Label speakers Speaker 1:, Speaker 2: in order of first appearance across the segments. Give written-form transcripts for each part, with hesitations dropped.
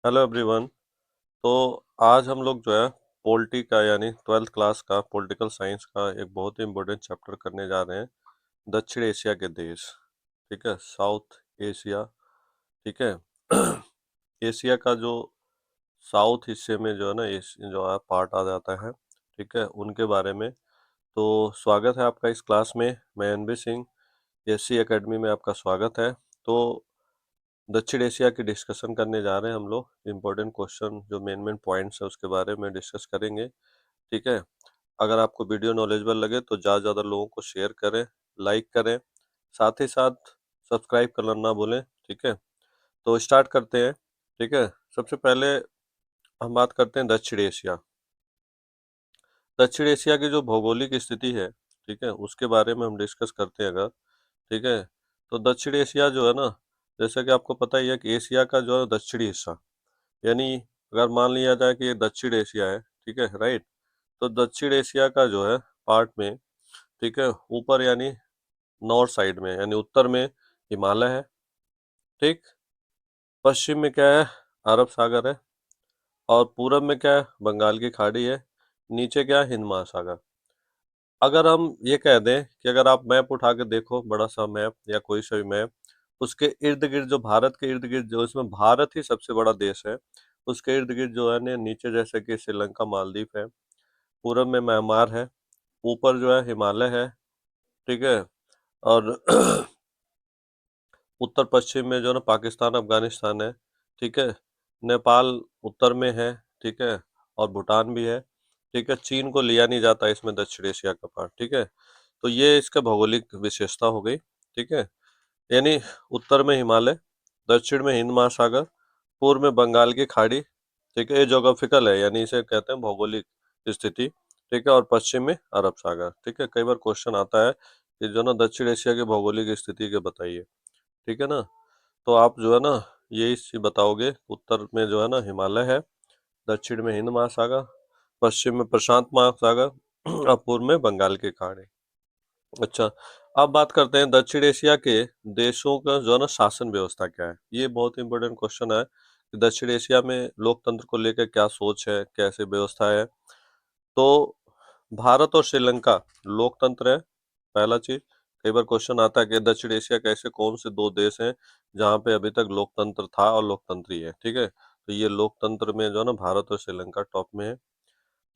Speaker 1: Hello everyone. तो आज हम लोग जो है पॉलिटी का यानी ट्वेल्थ क्लास का पॉलिटिकल साइंस का एक बहुत ही इम्पोर्टेंट चैप्टर करने जा रहे हैं। दक्षिण एशिया के देश, ठीक है, साउथ एशिया, ठीक है। एशिया का जो साउथ हिस्से में जो है ना जो है पार्ट आ जाता है, ठीक है, उनके बारे में। तो स्वागत है आपका इस क्लास में। मैं एनबी सिंह, एससी एकेडमी में आपका स्वागत है। तो दक्षिण एशिया की डिस्कशन करने जा रहे हैं हम लोग। इम्पोर्टेंट क्वेश्चन जो मेन मेन पॉइंट्स है उसके बारे में डिस्कस करेंगे, ठीक है। अगर आपको वीडियो नॉलेजेबल लगे तो ज़्यादा से ज़्यादा लोगों को शेयर करें, लाइक करें, साथ ही साथ सब्सक्राइब करना ना भूलें, ठीक है। तो स्टार्ट करते हैं, ठीक है। सबसे पहले हम बात करते हैं दक्षिण एशिया। दक्षिण एशिया की जो भौगोलिक स्थिति है, ठीक है, उसके बारे में हम डिस्कस करते हैं अगर, ठीक है। तो दक्षिण एशिया जो है ना, जैसा कि आपको पता ही है कि एशिया का जो है दक्षिणी हिस्सा, यानी अगर मान लिया जाए कि ये दक्षिण एशिया है, ठीक है, राइट। तो दक्षिण एशिया का जो है पार्ट में, ठीक है, ऊपर यानी नॉर्थ साइड में यानी उत्तर में हिमालय है, ठीक। पश्चिम में क्या है, अरब सागर है। और पूरब में क्या है, बंगाल की खाड़ी है। नीचे क्या है, हिंद महासागर। अगर हम ये कह दें कि अगर आप मैप उठा के देखो, बड़ा सा मैप या कोई सा भी मैप, उसके इर्द गिर्द जो भारत के इर्द गिर्द जो इसमें भारत ही सबसे बड़ा देश है, उसके इर्द गिर्द जो है ना नीचे जैसे कि श्रीलंका, मालदीव है, पूरब में म्यांमार है, ऊपर जो है हिमालय है, ठीक है। और उत्तर पश्चिम में जो है ना पाकिस्तान, अफगानिस्तान है, ठीक है। नेपाल उत्तर में है, ठीक है। और भूटान भी है, ठीक है। चीन को लिया नहीं जाता इसमें दक्षिण एशिया का पार्ट, ठीक है। तो ये इसका भौगोलिक विशेषता हो गई, ठीक है। यानी उत्तर में हिमालय, दक्षिण में हिंद महासागर, पूर्व में बंगाल की खाड़ी, ठीक है। ये जोग्राफिकल है, यानी इसे कहते हैं भौगोलिक स्थिति, ठीक है। और पश्चिम में अरब सागर, ठीक है। कई बार क्वेश्चन आता है कि जो ना दक्षिण एशिया की भौगोलिक स्थिति के बताइए, ठीक है ना। तो आप जो है ना यही चीज बताओगे। उत्तर में जो है ना हिमालय है, दक्षिण में हिंद महासागर, पश्चिम में प्रशांत महासागर और पूर्व में बंगाल की खाड़ी। अच्छा, अब बात करते हैं दक्षिण एशिया के देशों का जो है ना शासन व्यवस्था क्या है। ये बहुत इंपॉर्टेंट क्वेश्चन है कि दक्षिण एशिया में लोकतंत्र को लेकर क्या सोच है, कैसे व्यवस्था है। तो भारत और श्रीलंका लोकतंत्र है, पहला चीज। कई बार क्वेश्चन आता है कि दक्षिण एशिया के ऐसे कौन से दो देश हैं जहाँ पे अभी तक लोकतंत्र था और लोकतंत्री है, ठीक है। तो ये लोकतंत्र में जो है ना भारत और श्रीलंका टॉप में है।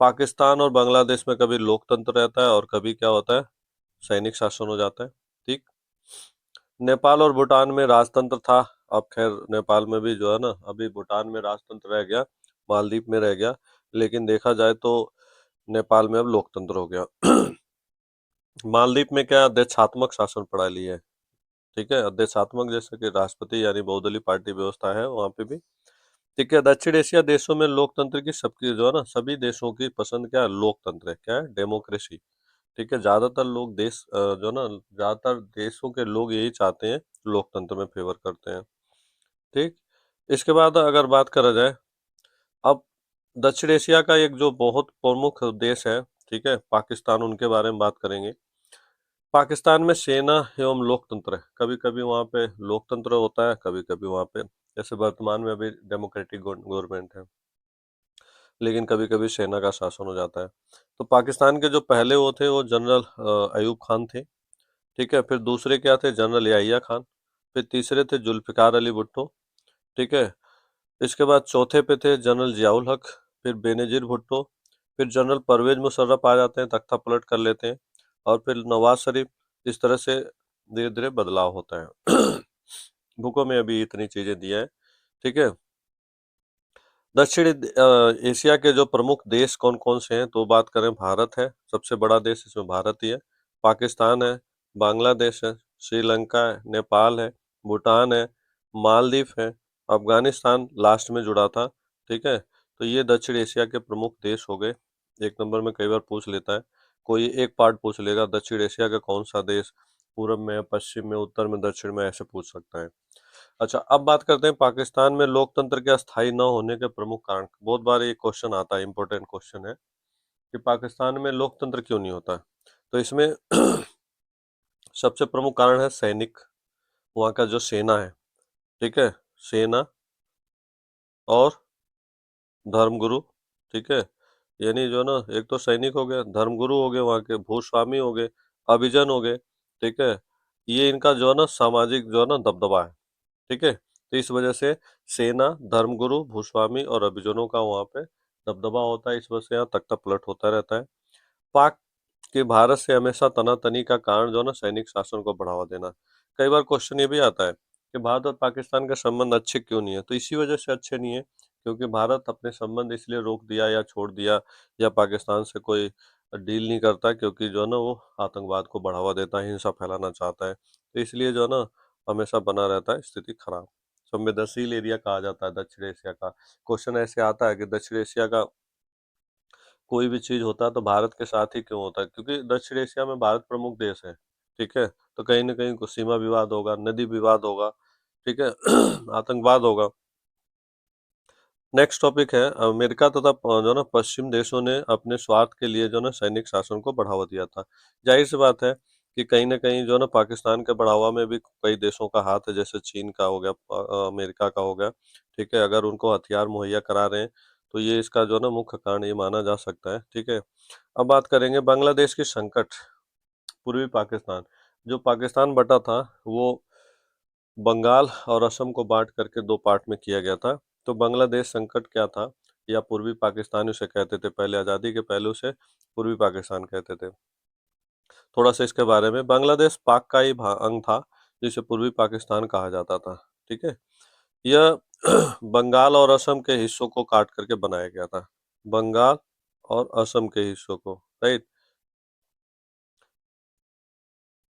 Speaker 1: पाकिस्तान और बांग्लादेश में कभी लोकतंत्र रहता है और कभी क्या होता है, सैनिक शासन हो जाता है, ठीक। नेपाल और भूटान में राजतंत्र था। अब खैर नेपाल में भी जो है ना अभी भूटान में राजतंत्र रह गया, मालदीव में रह गया, लेकिन देखा जाए तो नेपाल में अब लोकतंत्र हो गया। मालदीव में क्या अध्यक्षात्मक शासन प्रणाली है, ठीक है। अध्यक्षात्मक जैसे कि राष्ट्रपति यानी बहुदलीय पार्टी व्यवस्था है वहाँ पे भी, ठीक है। दक्षिण एशिया देशों में लोकतंत्र की सबकी जो है ना सभी देशों की पसंद क्या है, लोकतंत्र है, क्या है, डेमोक्रेसी, ठीक है। ज्यादातर लोग जो ना ज्यादातर देशों के लोग यही चाहते हैं, लोकतंत्र में फेवर करते हैं, ठीक। इसके बाद अगर बात करा जाए, अब दक्षिण एशिया का एक जो बहुत प्रमुख देश है, ठीक है, पाकिस्तान, उनके बारे में बात करेंगे। पाकिस्तान में सेना एवं लोकतंत्र है। कभी कभी वहाँ पे लोकतंत्र होता है, कभी कभी वहाँ पे, जैसे वर्तमान में अभी डेमोक्रेटिक गवर्नमेंट है, लेकिन कभी कभी सेना का शासन हो जाता है। तो पाकिस्तान के जो पहले वो थे वो जनरल अयूब खान थे, ठीक है। फिर दूसरे क्या थे, जनरल याहिया खान। फिर तीसरे थे जुल्फिकार अली भुट्टो, ठीक है। इसके बाद चौथे पे थे जनरल जियाउल हक। फिर बेनजीर भुट्टो। फिर जनरल परवेज मुशर्रफ आ जाते हैं, तख्ता पलट कर लेते हैं। और फिर नवाज शरीफ। इस तरह से धीरे धीरे बदलाव होता है। बुकों में अभी इतनी चीजें दिया है, ठीक है। दक्षिण एशिया के जो प्रमुख देश कौन कौन से हैं, तो बात करें, भारत है सबसे बड़ा देश, इसमें भारत ही है। पाकिस्तान है, बांग्लादेश है, श्रीलंका है, नेपाल है, भूटान है, मालदीव है, अफगानिस्तान लास्ट में जुड़ा था, ठीक है। तो ये दक्षिण एशिया के प्रमुख देश हो गए। एक नंबर में कई बार पूछ लेता है, कोई एक पार्ट पूछ लेगा दक्षिण एशिया का कौन सा देश पूरब में है, पश्चिम में, उत्तर में, दक्षिण में, ऐसे पूछ सकता है। अच्छा, अब बात करते हैं पाकिस्तान में लोकतंत्र के अस्थायी न होने के प्रमुख कारण। बहुत बार ये क्वेश्चन आता है, इंपॉर्टेंट क्वेश्चन है कि पाकिस्तान में लोकतंत्र क्यों नहीं होता। तो इसमें सबसे प्रमुख कारण है सैनिक, वहाँ का जो सेना है, ठीक है, सेना, और धर्मगुरु, ठीक है। यानी जो है ना, एक तो सैनिक हो गए, धर्मगुरु हो गए, वहाँ के भूस्वामी हो गए, अभिजन हो गए, ठीक है। ये इनका जो है ना सामाजिक जो है ना दबदबा है, ठीक है। तो इस वजह से सेना, धर्मगुरु, भूस्वामी और अभिजनों का वहाँ पे दबदबा होता है, इस वजह से यहाँ तख्ता पलट होता रहता है। पाक कि भारत से हमेशा तनातनी का कारण जो है ना सैनिक शासन को बढ़ावा देना। कई बार क्वेश्चन ये भी आता है कि भारत और पाकिस्तान का संबंध अच्छे क्यों नहीं है, तो इसी वजह से अच्छे नहीं है क्योंकि भारत अपने संबंध इसलिए रोक दिया या छोड़ दिया या पाकिस्तान से कोई डील नहीं करता क्योंकि जो है ना वो आतंकवाद को बढ़ावा देता है, हिंसा फैलाना चाहता है, तो इसलिए जो है ना हमेशा बना रहता है स्थिति खराब। संवेदनशील एरिया कहा जाता है दक्षिण एशिया का। क्वेश्चन ऐसे आता है कि दक्षिण एशिया का कोई भी चीज होता है तो भारत के साथ ही क्यों होता है, क्योंकि दक्षिण एशिया में भारत प्रमुख देश है, ठीक है। तो कहीं ना कहीं कुछ सीमा विवाद होगा, नदी विवाद होगा, ठीक है। आतंकवाद होगा। नेक्स्ट टॉपिक है अमेरिका तथा जो ना पश्चिम देशों ने अपने स्वार्थ के लिए जो ना सैनिक शासन को बढ़ावा दिया था। जाहिर सी बात है कि कहीं ना कहीं जो ना पाकिस्तान के बढ़ावा में भी कई देशों का हाथ है, जैसे चीन का हो गया, अमेरिका का हो गया, ठीक है। अगर उनको हथियार मुहैया करा रहे हैं तो ये इसका जो ना मुख्य कारण ये माना जा सकता है, ठीक है। अब बात करेंगे बांग्लादेश की संकट। पूर्वी पाकिस्तान, जो पाकिस्तान बटा था वो बंगाल और असम को बांट करके दो पार्ट में किया गया था। तो बांग्लादेश संकट क्या था, या पूर्वी पाकिस्तान उसे कहते थे, पहले आज़ादी के पहले उसे पूर्वी पाकिस्तान कहते थे। थोड़ा सा इसके बारे में, बांग्लादेश पाक का ही अंग था जिसे पूर्वी पाकिस्तान कहा जाता था, ठीक है। यह बंगाल और असम के हिस्सों को काट करके बनाया गया था, बंगाल और असम के हिस्सों को, राइट।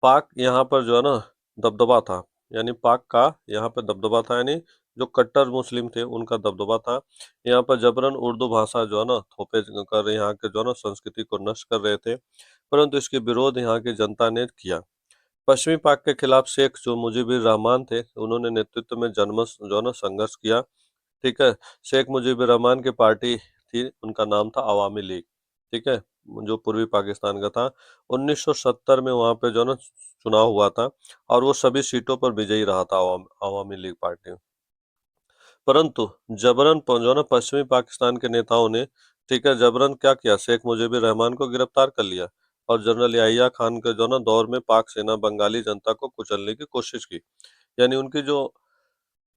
Speaker 1: पाक यहाँ पर जो है ना दबदबा था, यानी पाक का यहाँ पे दबदबा था, यानी जो कट्टर मुस्लिम थे उनका दबदबा था। यहाँ पर जबरन उर्दू भाषा जो है ना थोपे कर यहाँ के जो है ना संस्कृति को नष्ट कर रहे थे, परंतु इसके विरोध यहाँ की जनता ने किया। पश्चिमी पाक के खिलाफ शेख जो मुजीबुर रहमान थे, उन्होंने नेतृत्व में जन्म जो है ना संघर्ष किया, ठीक है। शेख मुजीबुर रहमान की पार्टी थी, उनका नाम था अवामी लीग, ठीक है, जो पूर्वी पाकिस्तान का था। 1970 में वहां पे जो ना चुनाव हुआ था और वो सभी सीटों पर विजयी रहा था अवामी लीग पार्टी। परंतु जबरन जो ना पश्चिमी पाकिस्तान के नेताओं ने, ठीक है, जबरन क्या किया, शेख मुजीबुर रहमान को गिरफ्तार कर लिया और जनरल याहिया खान के जो ना दौर में पाक सेना बंगाली जनता को कुचलने की कोशिश की। यानी उनकी जो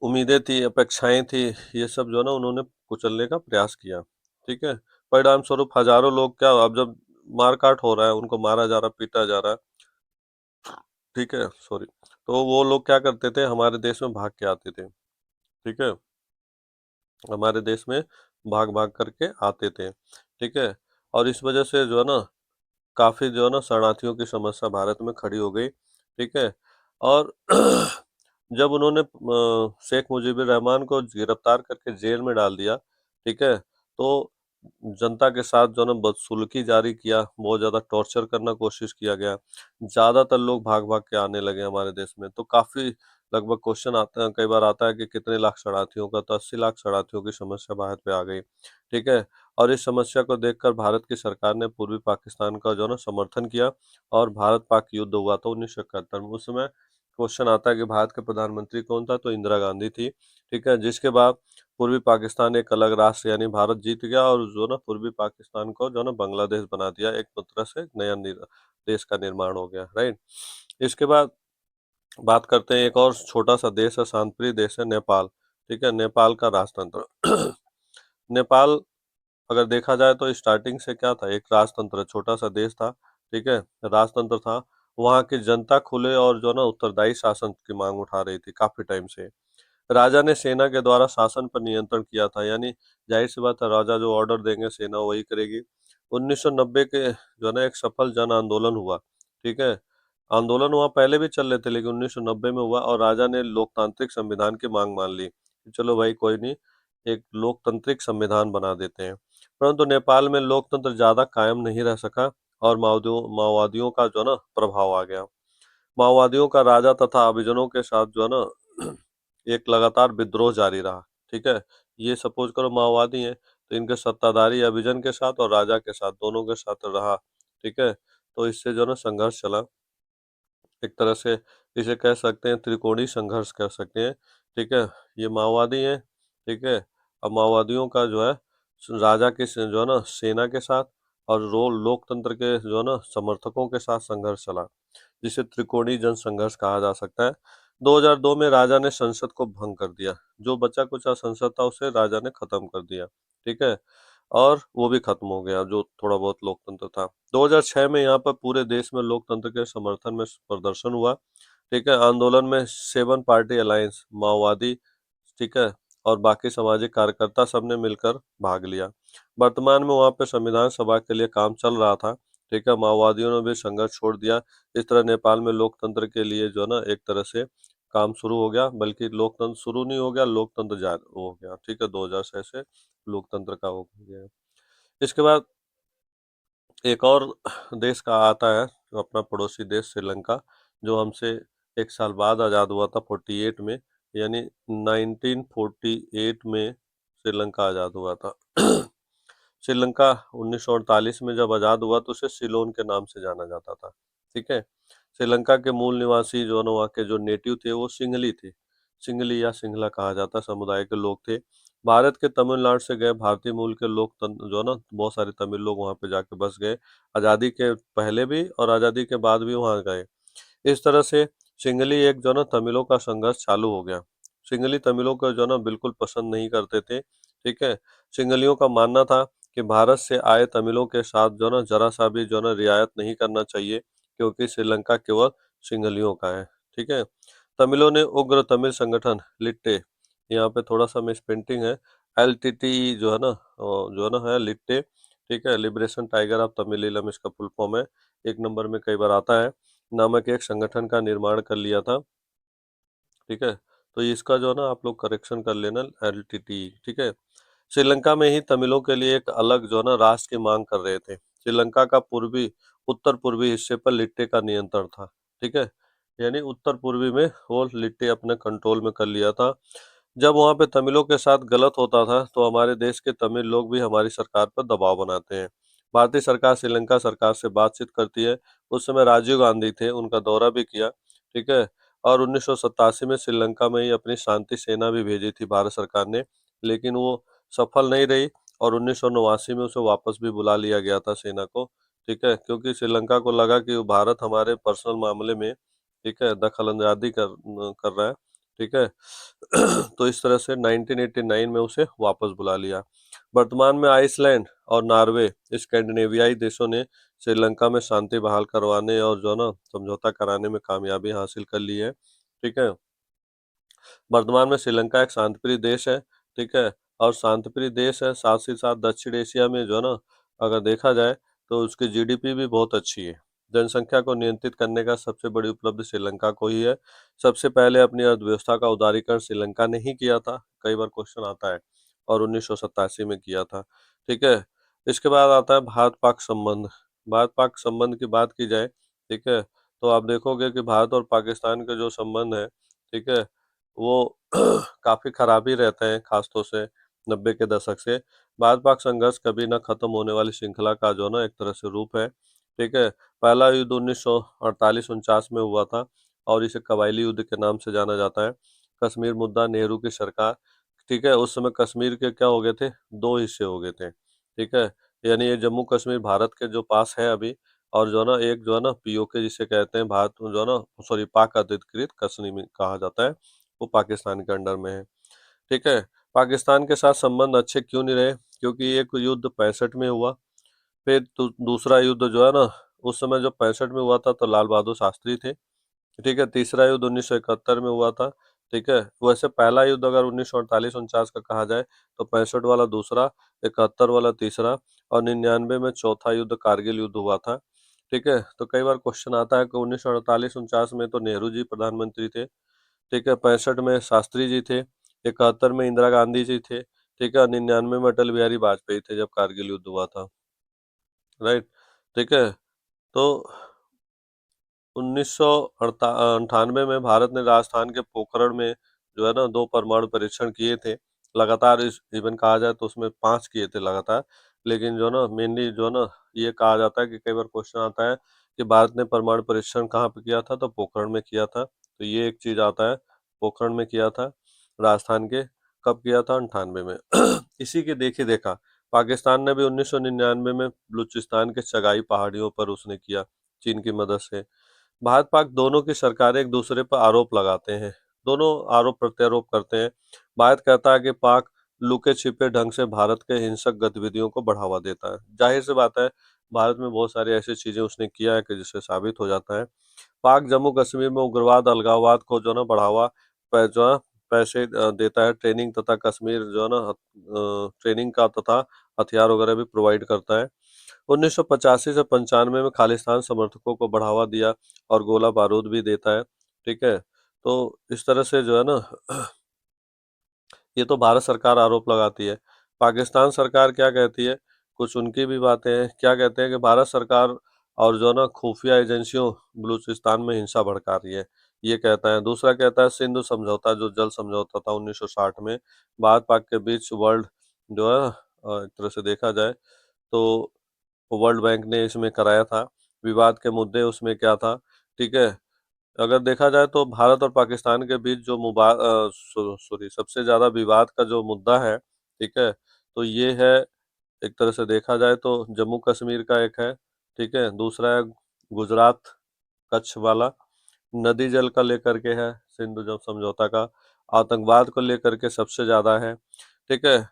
Speaker 1: उम्मीदें थी, अपेक्षाएं थी, ये सब जो है ना उन्होंने कुचलने का प्रयास किया, ठीक है। परिणाम स्वरूप हजारों लोग क्या, अब जब मारकाट हो रहा है, उनको मारा जा रहा, पीटा जा रहा है, ठीक है, सॉरी, तो वो लोग क्या करते थे, हमारे देश में भाग के आते थे, ठीक है, हमारे देश में भाग भाग करके आते थे, ठीक है। और इस वजह से जो है ना काफी जो है ना शरणार्थियों की समस्या भारत में खड़ी हो गई, ठीक है। और जब उन्होंने शेख मुजीबुर रहमान को गिरफ्तार करके जेल में डाल दिया, ठीक है, तो जनता के साथ जो है ना बदसलूकी जारी किया, बहुत ज्यादा टॉर्चर करना कोशिश किया गया, ज्यादातर लोग भाग भाग के आने लगे हमारे देश में। तो काफी लगभग क्वेश्चन आते हैं, कई बार आता है कि कितने लाख शरणार्थियों का, तो 80 लाख शरणार्थियों की समस्या भारत पे आ गई, ठीक है। और इस समस्या को देखकर भारत की सरकार ने पूर्वी पाकिस्तान का जो है ना समर्थन किया और भारत पाक युद्ध हुआ था 1971 में। उस समय क्वेश्चन आता है कि भारत के प्रधानमंत्री कौन था, तो इंदिरा गांधी थी, ठीक है। जिसके बाद पूर्वी पाकिस्तान एक अलग राष्ट्र यानी भारत जीत गया और जो ना पूर्वी पाकिस्तान को जो ना बांग्लादेश बना दिया, एक तरह से नया देश का निर्माण हो गया, राइट। इसके बाद बात करते हैं, एक और छोटा सा देश है, शांतप्रिय देश है, नेपाल, ठीक है। नेपाल का राजतंत्र नेपाल अगर देखा जाए तो स्टार्टिंग से क्या था, एक राजतंत्र, छोटा सा देश था, ठीक है, राजतंत्र था। वहाँ की जनता खुले और जो ना उत्तरदायी शासन की मांग उठा रही थी काफी टाइम से। राजा ने सेना के द्वारा शासन पर नियंत्रण किया था, यानी जाहिर सी बात है, राजा जो ऑर्डर देंगे सेना वही करेगी। 1990 के जो है ना एक सफल जन आंदोलन हुआ, ठीक है। आंदोलन वहाँ पहले भी चल रहे थे लेकिन 1990 में हुआ और राजा ने लोकतांत्रिक संविधान की मांग मान ली कि चलो भाई कोई नहीं, एक लोकतांत्रिक संविधान बना देते हैं। परंतु नेपाल में लोकतंत्र ज्यादा कायम नहीं रह सका और माओवादियों का जो है ना प्रभाव आ गया। माओवादियों का राजा तथा अभिजनों के साथ जो है ना एक लगातार विद्रोह जारी रहा, ठीक है। ये सपोज करो माओवादी हैं तो इनके सत्ताधारी अभिजन के साथ और राजा के साथ, दोनों के साथ रहा, ठीक है। तो इससे जो है ना संघर्ष चला, एक तरह से इसे कह सकते हैं त्रिकोणीय संघर्ष कह सकते हैं, ठीक है। ये माओवादी हैं, ठीक है, अब माओवादियों का जो है राजा के जो है ना सेना के साथ और लोकतंत्र के जो है ना समर्थकों के साथ संघर्ष चला, जिसे त्रिकोणीय जन संघर्ष कहा जा सकता है। 2002 में राजा ने संसद को भंग कर दिया, जो बचा कुचा संसद था उसे राजा ने खत्म कर दिया, ठीक है, और वो भी खत्म हो गया जो थोड़ा बहुत लोकतंत्र था। 2006 में यहाँ पर पूरे देश में लोकतंत्र के समर्थन में प्रदर्शन हुआ, ठीक है। आंदोलन में 7 पार्टी अलायंस, माओवादी, ठीक है, और बाकी सामाजिक कार्यकर्ता सबने मिलकर भाग लिया। वर्तमान में वहाँ पे संविधान सभा के लिए काम चल रहा था, ठीक है। माओवादियों ने भी संघर्ष छोड़ दिया। इस तरह नेपाल में लोकतंत्र के लिए जो है ना एक तरह से काम शुरू हो गया, बल्कि लोकतंत्र शुरू नहीं हो गया, लोकतंत्र जारी हो गया, ठीक है। 2006 से लोकतंत्र का हो गया। इसके बाद एक और देश का आता है, जो अपना पड़ोसी देश श्रीलंका, जो हमसे 1 साल बाद आज़ाद हुआ था 48 में, यानी 1948 में श्रीलंका आज़ाद हुआ था। श्रीलंका 1948 में जब आज़ाद हुआ तो उसे सिलोन के नाम से जाना जाता था, ठीक है। श्रीलंका के मूल निवासी जो है वहाँ के जो नेटिव थे वो सिंगली थे, सिंगली या सिंगला कहा जाता समुदाय के लोग थे। भारत के तमिलनाडु से गए भारतीय मूल के लोग जो है ना बहुत सारे तमिल लोग वहाँ पे जाके बस गए, आज़ादी के पहले भी और आज़ादी के बाद भी वहाँ गए। इस तरह से सिंगली एक जो है ना तमिलों का संघर्ष चालू हो गया। सिंगली तमिलों को जो है ना बिल्कुल पसंद नहीं करते थे, ठीक है। सिंगलियों का मानना था कि भारत से आए तमिलों के साथ जो है ना जरा सा भी जो है ना रियायत नहीं करना चाहिए, क्योंकि श्रीलंका केवल सिंगलियों का है, ठीक है। तमिलों ने उग्र तमिल संगठन लिट्टे, यहाँ पे थोड़ा सा मिस प्रिंटिंग है, LTT जो है ना जो है ना है लिट्टे, ठीक है, लिबरेशन टाइगर ऑफ तमिल इसका फुल फॉर्म है, 1 नंबर में कई बार आता है, नामक एक संगठन का निर्माण कर लिया था, ठीक है। तो इसका जो है ना आप लोग करेक्शन कर लेना, LTT, ठीक है। श्रीलंका में ही तमिलों के लिए एक अलग जो है ना राष्ट्र की मांग कर रहे थे। श्रीलंका का उत्तर पूर्वी हिस्से पर लिट्टे का नियंत्रण था, ठीक है, यानी उत्तर पूर्वी में वो लिट्टे अपने कंट्रोल में कर लिया था। जब वहाँ पे तमिलों के साथ गलत होता था तो हमारे देश के तमिल लोग भी हमारी सरकार पर दबाव बनाते हैं। भारतीय सरकार श्रीलंका सरकार से बातचीत करती है। उस समय राजीव गांधी थे, उनका दौरा भी किया, ठीक है। और 1987 में श्रीलंका में ही अपनी शांति सेना भी भेजी थी भारत सरकार ने, लेकिन वो सफल नहीं रही और 1989 में उसे वापस भी बुला लिया गया था सेना को, ठीक है, क्योंकि श्रीलंका को लगा कि भारत हमारे पर्सनल मामले में, ठीक है, दखल अंदाजी कर रहा है, ठीक है। तो इस तरह से 1989 में उसे वापस बुला लिया। वर्तमान में आइसलैंड और नॉर्वे स्कैंडिनेवियाई देशों ने श्रीलंका में शांति बहाल करवाने और जो है ना समझौता कराने में कामयाबी हासिल कर ली है, ठीक है। वर्तमान में श्रीलंका एक शांतिप्रिय देश है, ठीक है, और शांतिप्रिय देश है, साथ ही साथ दक्षिण एशिया में जो है ना अगर देखा जाए तो उसकी GDP भी बहुत अच्छी है। जनसंख्या को नियंत्रित करने का सबसे बड़ी उपलब्धि श्रीलंका को ही है। सबसे पहले अपनी अर्थव्यवस्था का उदारीकरण श्रीलंका ने ही किया था, कई बार क्वेश्चन आता है, और 1987 में किया था, ठीक है। इसके बाद आता है भारत पाक संबंध। भारत पाक संबंध की बात की जाए, ठीक है, तो आप देखोगे कि भारत और पाकिस्तान के जो संबंध है, ठीक है, वो काफ़ी खराब ही रहते हैं, खासतौर से 90 के दशक से। भारत पाक संघर्ष कभी ना खत्म होने वाली श्रृंखला का जो ना एक तरह से रूप है, ठीक है। पहला युद्ध 1948-49 में हुआ था और इसे कबायली युद्ध के नाम से जाना जाता है। कश्मीर मुद्दा, नेहरू की सरकार, ठीक है, उस समय कश्मीर के क्या हो गए थे, 2 हिस्से हो गए थे, ठीक है। यानी ये जम्मू कश्मीर भारत के जो पास है अभी, और जो है ना एक जो है ना POK जिसे कहते हैं, भारत जो है ना सॉरी पाक अधिकृत कश्मीर कहा जाता है, वो पाकिस्तान के अंडर में है, ठीक है। पाकिस्तान के साथ संबंध अच्छे क्यों नहीं रहे, क्योंकि एक युद्ध 65 में हुआ, फिर दूसरा युद्ध जो है ना उस समय जो 65 में हुआ था तो लाल बहादुर शास्त्री थे, ठीक है। तीसरा युद्ध 1971 में हुआ था, ठीक है। वैसे पहला युद्ध अगर 1948-49 का कहा जाए तो 65 वाला दूसरा, 71 वाला तीसरा, और 99 में चौथा युद्ध कारगिल युद्ध हुआ था, ठीक है। तो कई बार क्वेश्चन आता है कि 1948-49 में तो नेहरू जी प्रधानमंत्री थे, ठीक है, 65 में शास्त्री जी थे, 71 में इंदिरा गांधी जी थे, ठीक है, और 99 में अटल बिहारी वाजपेयी थे जब कारगिल युद्ध हुआ था, राइट, ठीक है। तो 1998 में भारत ने राजस्थान के पोखरण में जो है ना 2 परमाणु परीक्षण किए थे लगातार, इस इवन कहा जाए तो उसमें 5 किए थे लगातार, लेकिन जो है ना मेनली जो है ना ये कहा जाता है कि कई बार क्वेश्चन आता है कि भारत ने परमाणु परीक्षण कहाँ पे किया था, तो पोखरण में किया था, तो ये एक चीज आता है, पोखरण में किया था राजस्थान के। कब किया था? 98 में। इसी के देखी देखा पाकिस्तान ने भी 1999 में बलूचिस्तान के चगाई पहाड़ियों पर उसने किया, चीन की मदद से। भारत पाक दोनों की सरकारें एक दूसरे पर आरोप लगाते हैं, दोनों आरोप प्रत्यारोप करते हैं। भारत कहता है कि पाक लुके छिपे ढंग से भारत के हिंसक गतिविधियों को बढ़ावा देता है। जाहिर सी बात है, भारत में बहुत सारी ऐसी चीजें उसने किया है कि जिससे साबित हो जाता है। पाक जम्मू कश्मीर में उग्रवाद अलगाववाद को जो है ना बढ़ावा जो है पैसे देता है, ट्रेनिंग तथा कश्मीर जो है ना ट्रेनिंग का तथा हथियार वगैरह भी प्रोवाइड करता है। 1985 से 95 में खालिस्तान समर्थकों को बढ़ावा दिया और गोला बारूद भी देता है। ठीक है, तो इस तरह से जो है ना ये तो भारत सरकार आरोप लगाती है। पाकिस्तान सरकार क्या कहती है? कुछ उनकी भी बातें हैं। क्या कहते हैं कि भारत सरकार और जो है ना खुफिया एजेंसियों बलूचिस्तान में हिंसा भड़का रही है, ये कहता है। दूसरा कहता है सिंधु समझौता, जो जल समझौता था 1960 में भारत पाक के बीच, वर्ल्ड जो है एक तरह से देखा जाए तो वर्ल्ड बैंक ने इसमें कराया था। विवाद के मुद्दे उसमें क्या था? ठीक है, अगर देखा जाए तो भारत और पाकिस्तान के बीच जो सॉरी सबसे ज्यादा विवाद का जो मुद्दा है, ठीक है, तो ये है, एक तरह से देखा जाए तो जम्मू कश्मीर का एक है। ठीक है, दूसरा है गुजरात कच्छ वाला, नदी जल का लेकर के है, सिंधु जल समझौता का, आतंकवाद को लेकर के सबसे ज्यादा है। ठीक है,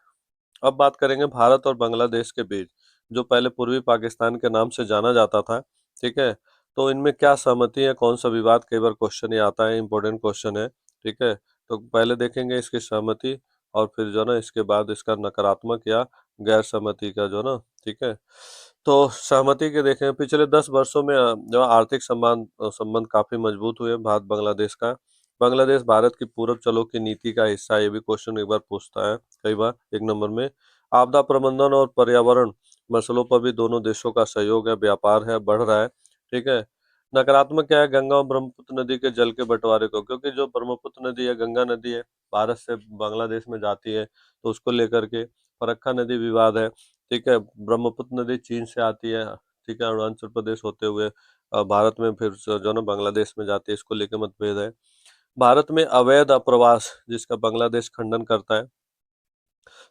Speaker 1: अब बात करेंगे भारत और बांग्लादेश के बीच, जो पहले पूर्वी पाकिस्तान के नाम से जाना जाता था। ठीक है, तो इनमें क्या सहमति है, कौन सा विवाद, कई बार क्वेश्चन ये आता है, इंपॉर्टेंट क्वेश्चन है। ठीक है, तो पहले देखेंगे इसकी सहमति और फिर जो है ना इसके बाद इसका नकारात्मक या गैर सहमति का जो है ना। ठीक है, तो सहमति के देखें, पिछले 10 वर्षों में जो आर्थिक संबंध काफी मजबूत हुए भारत बांग्लादेश का। बांग्लादेश भारत की पूरब चलो की नीति का हिस्सा है, ये भी क्वेश्चन एक बार पूछता है कई बार। एक नंबर में आपदा प्रबंधन और पर्यावरण मसलों पर भी दोनों देशों का सहयोग है, व्यापार है, बढ़ रहा है। ठीक है, नकारात्मक क्या है? गंगा और ब्रह्मपुत्र नदी के जल के बंटवारे को, क्योंकि जो ब्रह्मपुत्र नदी है, गंगा नदी है, भारत से बांग्लादेश में जाती है, तो उसको लेकर के फरक्का नदी विवाद है। ठीक है, ब्रह्मपुत्र नदी चीन से आती है, ठीक है, अरुणाचल प्रदेश होते हुए भारत में फिर जो है ना बांग्लादेश में जाती है, इसको लेकर मतभेद है। भारत में अवैध अप्रवास, जिसका बांग्लादेश खंडन करता है।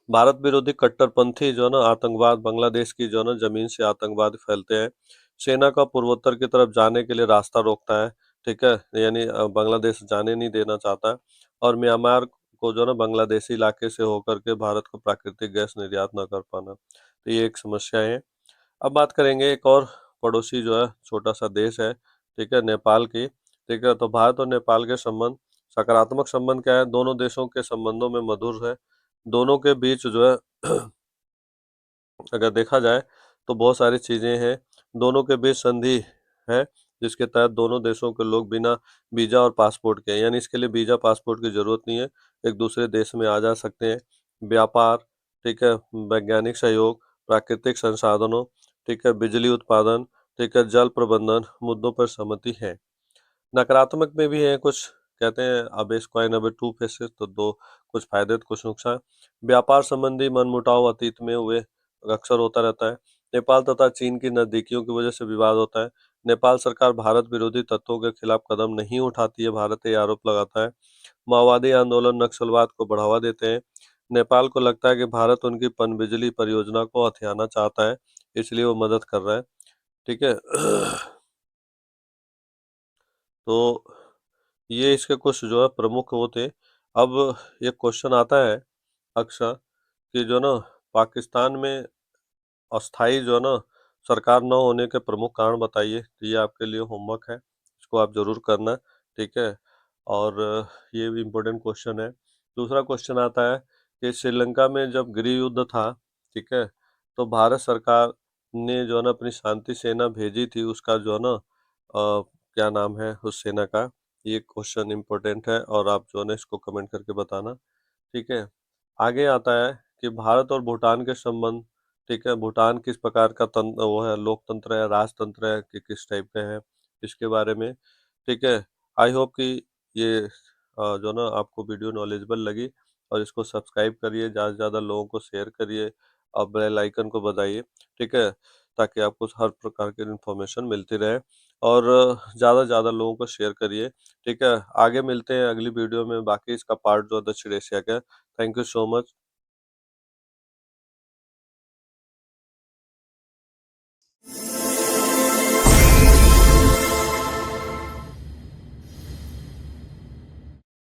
Speaker 1: भारत विरोधी कट्टरपंथी जो है ना आतंकवाद, बांग्लादेश की जो है ना जमीन से आतंकवाद फैलते हैं। सेना का पूर्वोत्तर की तरफ जाने के लिए रास्ता रोकता है। ठीक है, यानी बांग्लादेश जाने नहीं देना चाहता है। और म्यांमार को जो है ना बांग्लादेशी इलाके से होकर के भारत को प्राकृतिक गैस निर्यात न कर पाना, तो ये एक समस्या है। अब बात करेंगे एक और पड़ोसी जो है, छोटा सा देश है, ठीक है, नेपाल की। ठीक है, तो भारत और नेपाल के संबंध, सकारात्मक संबंध क्या है? दोनों देशों के संबंधों में मधुर है। दोनों के बीच जो है अगर देखा जाए तो बहुत सारी चीजें हैं। दोनों के बीच संधि है, जिसके तहत दोनों देशों के लोग बिना वीजा और पासपोर्ट के, यानी इसके लिए वीजा पासपोर्ट की जरूरत नहीं है, एक दूसरे देश में आ जा सकते हैं। व्यापार, ठीक है, वैज्ञानिक सहयोग, प्राकृतिक संसाधनों, ठीक है, बिजली उत्पादन, ठीक है, जल प्रबंधन मुद्दों पर सहमति है। नकारात्मक में भी है कुछ, कहते हैं अब इस कॉइन अब टू फेसेस, तो दो, कुछ फायदे तो कुछ नुकसान। व्यापार संबंधी मनमुटाव अतीत में हुए, अक्सर होता रहता है। नेपाल तथा चीन की नजदीकियों की वजह से विवाद होता है। नेपाल सरकार भारत विरोधी तत्वों के खिलाफ कदम नहीं उठाती है, भारत ये आरोप लगाता है। माओवादी आंदोलन नक्सलवाद को बढ़ावा देते हैं। नेपाल को लगता है कि भारत उनकी पनबिजली परियोजना को हथियाना चाहता है, इसलिए वो मदद कर रहा है। ठीक है, तो ये इसके कुछ जो है प्रमुख वो थे। अब ये क्वेश्चन आता है अक्सर कि जो ना पाकिस्तान में अस्थाई जो है ना सरकार न होने के प्रमुख कारण बताइए। तो ये आपके लिए होमवर्क है, इसको आप जरूर करना। ठीक है, और ये भी इम्पोर्टेंट क्वेश्चन है। दूसरा क्वेश्चन आता है कि श्रीलंका में जब गृह युद्ध था, ठीक है, तो भारत सरकार ने जो है ना अपनी शांति सेना भेजी थी, उसका जो है ना क्या नाम है उस सेना का? ये क्वेश्चन इम्पोर्टेंट है और आप जो है ना इसको कमेंट करके बताना। ठीक है, आगे आता है कि भारत और भूटान के संबंध। ठीक है, भूटान किस प्रकार का तंत्र वो है, लोकतंत्र है, राजतंत्र है, कि किस टाइप का है, इसके बारे में। ठीक है, आई होप कि ये जो ना आपको वीडियो नॉलेजेबल लगी, और इसको सब्सक्राइब करिए, ज़्यादा से ज़्यादा लोगों को शेयर करिए और बेल आइकन को बजाइए। ठीक है, ताकि आपको हर प्रकार की इन्फॉर्मेशन मिलती रहे, और ज़्यादा से ज़्यादा लोगों को शेयर करिए। ठीक है, आगे मिलते हैं अगली वीडियो में, बाकी इसका पार्ट जो है दक्षिण एशिया का। Thank you so much.